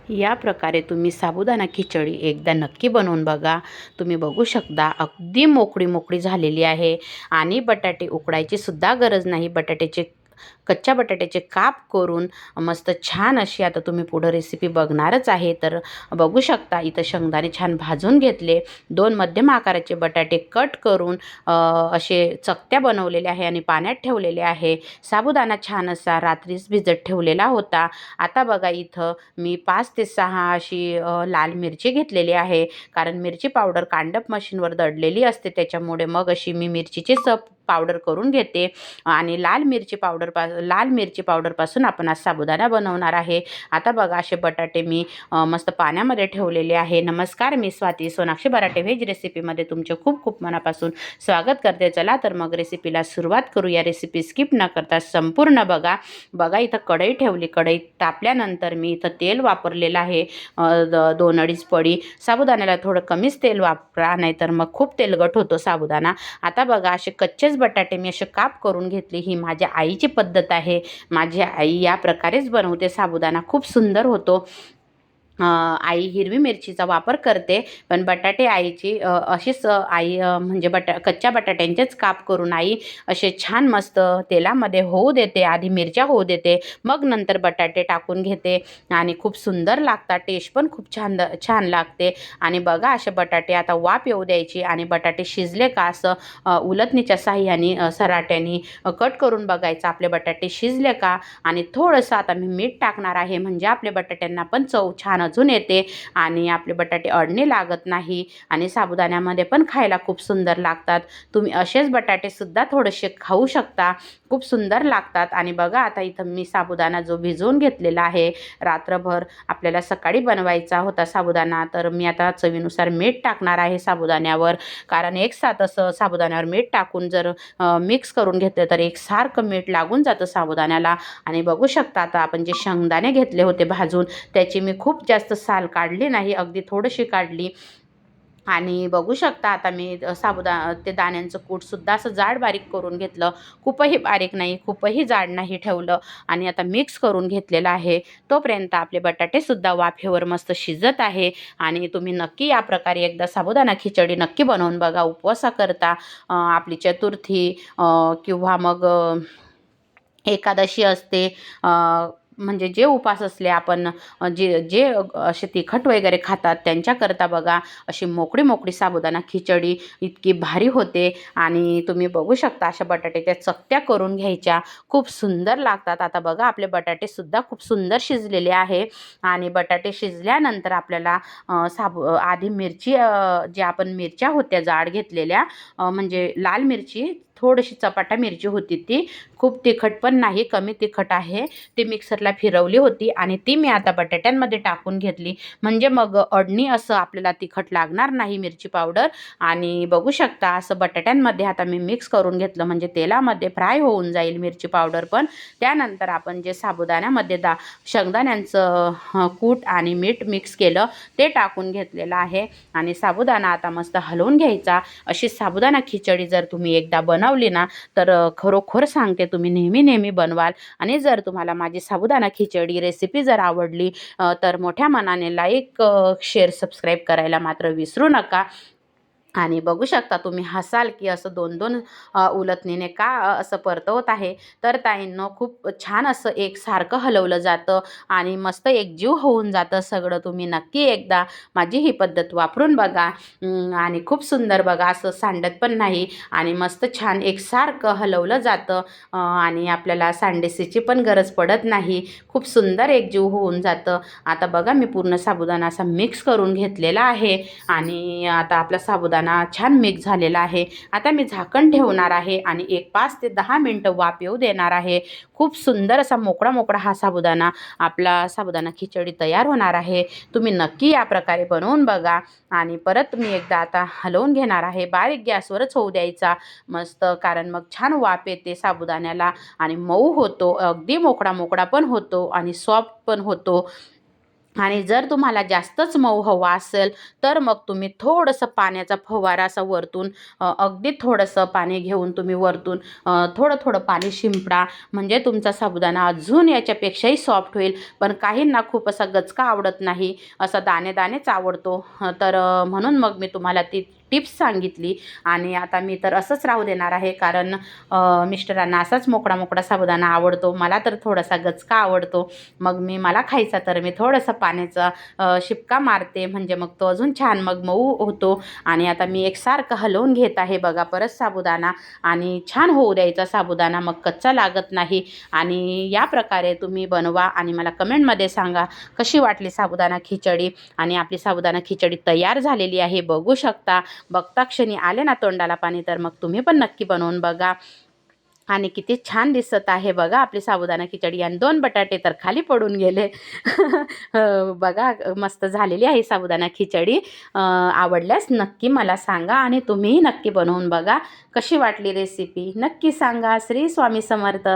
या प्रकारे तुम्ही साबुदाणा खिचडी एकदा नक्की बनवून बघा. तुम्ही बघू शकता अगदी मोकळी मोकळी झालेली आहे आणि बटाटे उकडायची सुद्धा गरज नाही. कच्च्या बटाट्याचे काप करून मस्त छान अशी आता तुम्ही पुढं रेसिपी बघणारच आहे. तर बघू शकता इथं शेंगदाणे छान भाजून घेतले. 2 मध्यम आकाराचे बटाटे कट करून असे चकत्या बनवलेल्या आहे आणि पाण्यात ठेवलेले आहे. साबुदाणा छान असा रात्रीच भिजत ठेवलेला होता. आता बघा इथं मी 5 ते 6 अशी लाल मिरची घेतलेली आहे. कारण मिरची पावडर कांडप मशीनवर दळलेली असते, त्याच्यामुळे मग अशी मी मिरचीची पावडर करून घेते आणि लाल मिरची पावडरपासून आपण आज साबुदाणा बनवणार आहे. आता बघा असे बटाटे मी मस्त पाण्यामध्ये ठेवलेले आहे. नमस्कार, मी स्वाती सोनाक्षी बराटे व्हेज रेसिपीमध्ये तुमचे खूप खूप मनापासून स्वागत करते. चला तर मग रेसिपीला सुरुवात करूया. रेसिपी स्किप न करता संपूर्ण बघा. इथं कढई ठेवली. कढई तापल्यानंतर मी इथं तेल वापरलेलं आहे 2-2.5 पडी. साबुदाण्याला थोडं कमीच तेल वापरा, नाहीतर मग खूप तेलकट होतो साबुदाणा. आता बघा असे कच्चेच बटाटे मी असे काप करून घेतले. ही माझ्या आईची पद्धत आहे. माझी आई या प्रकारेच बनवते साबुदाणा, खूप सुंदर होतो. आई हिरवी मिरचीचा वापर करते, पण बटाटे आईची अशीच आई म्हणजे कच्च्या बटाट्यांचेच काप करून आई असे छान मस्त तेलामध्ये होऊ देते. आधी मिरच्या होऊ देते, मग नंतर बटाटे टाकून घेते आणि खूप सुंदर लागतात. टेस्ट पण खूप छान छान लागते. आणि बघा असे बटाटे आता वाफ येऊ द्यायची आणि बटाटे शिजले का असं उलटणीच्या साह्याने सराट्याने कट करून बघायचं आपले बटाटे शिजले का. आणि थोडंसं आता मी मीठ टाकणार आहे, म्हणजे आपल्या बटाट्यांना पण चव छान अजून येते आणि आपले बटाटे अडणे लागत नाही आणि साबुदाण्यामध्ये पण खायला खूप सुंदर लागतात. तुम्ही असेच बटाटे सुद्धा थोडेसे खाऊ शकता, खूप सुंदर लागतात. आणि बघा आता इथं मी साबुदाणा जो भिजवून घेतलेला आहे रात्रभर, आपल्याला सकाळी बनवायचा होता साबुदाणा, तर मी आता चवीनुसार मीठ टाकणार आहे साबुदाण्यावर. कारण एकसाथ असं साबुदाण्यावर मीठ टाकून जर मिक्स करून घेतलं तर एकसारखं मीठ लागून जातं साबुदाण्याला. आणि बघू शकता आता आपण जे शेंगदाणे घेतले होते भाजून, त्याची मी खूप जास्त साल काढली नाही, अगदी थोडीशी काढली. आणि बघू शकता आता मी ते दाण्यांचं कूटसुद्धा असं जाड बारीक करून घेतलं. खूपही बारीक नाही, खूपही जाड नाही ठेवलं आणि आता मिक्स करून घेतलेलं आहे. तोपर्यंत आपले बटाटेसुद्धा वाफेवर मस्त शिजत आहे. आणि तुम्ही नक्की या प्रकारे एकदा साबुदाणा खिचडी नक्की बनवून बघा. उपवासाकरता आपली चतुर्थी किंवा मग एकादशी असते, म्हणजे जे उपास असले आपण जे जे असे तिखट वगैरे खातात त्यांच्याकरता बघा अशी मोकळी मोकळी साबुदाणा खिचडी इतकी भारी होते. आणि तुम्ही बघू शकता अशा बटाट्याच्या चकत्या करून घ्यायच्या, खूप सुंदर लागतात. आता बघा आपले बटाटेसुद्धा खूप सुंदर शिजलेले आहे. आणि बटाटे शिजल्यानंतर आपल्याला आधी मिरची जे आपण मिरच्या होत्या जाड घेतलेल्या, म्हणजे लाल मिरची थोडीशी चपाटा मिरची होती, ती खूप तिखट पण नाही, कमी तिखट आहे, ती मिक्सरला फिरवली होती आणि ती मी आता बटाट्यांमध्ये टाकून घेतली. म्हणजे मग अडणी असं आपल्याला तिखट लागणार नाही मिरची पावडर. आणि बघू शकता असं बटाट्यांमध्ये आता मी मिक्स करून घेतलं, म्हणजे तेलामध्ये फ्राय होऊन जाईल मिरची पावडर पण. त्यानंतर आपण जे साबुदाण्यामध्ये शेंगदाण्यांचं कूट आणि मीठ मिक्स केलं ते टाकून घेतलेलं आहे. आणि साबुदाणा आता मस्त हलवून घ्यायचा. अशी साबुदाणा खिचडी जर तुम्ही एकदा बनवली ना, तर खरोखर सांगते तुम्ही नेहमी नेहमी बनवाल. आणि जर तुम्हाला माझी साबुदाणा खिचडी रेसिपी जर आवडली तर मोठ्या मनाने लाईक, शेअर, सबस्क्राईब करायला मात्र विसरू नका. आणि बघू शकता तुम्ही हसाल की असं 2-2 उलथणीने का असं परतवत आहे. तर ताईंनो खूप छान असं एकसारखं हलवलं जातं आणि मस्त एकजीव होऊन जातं सगळं. तुम्ही नक्की एकदा माझी ही पद्धत वापरून बघा. आणि खूप सुंदर बघा असं सांडत पण नाही आणि मस्त छान एकसारखं हलवलं जातं. आणि आपल्याला सांडेसीची पण गरज पडत नाही, खूप सुंदर एकजीव होऊन जातं. आता बघा मी पूर्ण साबुदाणा असा मिक्स करून घेतलेला आहे आणि आता आपला साबुदाणा छान मिक्स झालेला आहे. आता मी झाकण ठेवणार आहे आणि एक 5 ते 10 मिनिटं वाफ येऊ देणार आहे. खूप सुंदर असा मोकळा मोकळा हा आपला साबुदाणा खिचडी तयार होणार आहे. तुम्ही नक्की या प्रकारे बनवून बघा. आणि परत मी एकदा आता हलवून घेणार आहे. बारीक गॅसवरच होऊ द्यायचा मस्त, कारण मग छान वाफ येते साबुदाण्याला आणि मऊ होतो, अगदी मोकळा मोकळा पण होतो आणि सॉफ्ट पण होतो. आणि जर तुम्हाला जास्तच मऊ हवा असेल तर मग तुम्ही थोडंसं पाण्याचा फवारा असा वरतून अगदी थोडंसं पाणी घेऊन तुम्ही वरतून थोडं थोडं पाणी शिंपडा, म्हणजे तुमचा साबुदाणा अजून याच्यापेक्षाही सॉफ्ट होईल. पण काहींना खूप असा गचका आवडत नाही, असा दाणे दाणेच आवडतो. तर म्हणून मग मी तुम्हाला ती टिप्स सांगितली. आणि आता मी तर असंच राहू देणार आहे, कारण मिस्टरांना असाच मोकळा मोकळा साबुदाणा आवडतो. मला तर थोडासा गचका आवडतो. मग मला खायचा तर मी थोडंसं पाण्याचा शिपका मारते, म्हणजे मग तो अजून छान मग मऊ होतो. आणि आता मी एकसारखं हलवून घेत आहे बघा परत साबुदाणा, आणि छान होऊ द्यायचा साबुदाणा, मग कच्चा लागत नाही. आणि या प्रकारे तुम्ही बनवा आणि मला कमेंटमध्ये सांगा कशी वाटली साबुदाणा खिचडी. आणि आपली साबुदाणा खिचडी तयार झालेली आहे, बघू शकता. बघता क्षणी आले ना तोंडाला पाणी, तर मग तुम्ही पण नक्की बनवून बघा. आणि किती छान दिसत आहे बघा आपली साबुदाणा खिचडी. आणि 2 बटाटे तर खाली पडून गेले. बघा मस्त झालेली आहे साबुदाणा खिचडी. आवडल्यास नक्की मला सांगा आणि तुम्हीही नक्की बनवून बघा. कशी वाटली रेसिपी नक्की सांगा. श्री स्वामी समर्थ.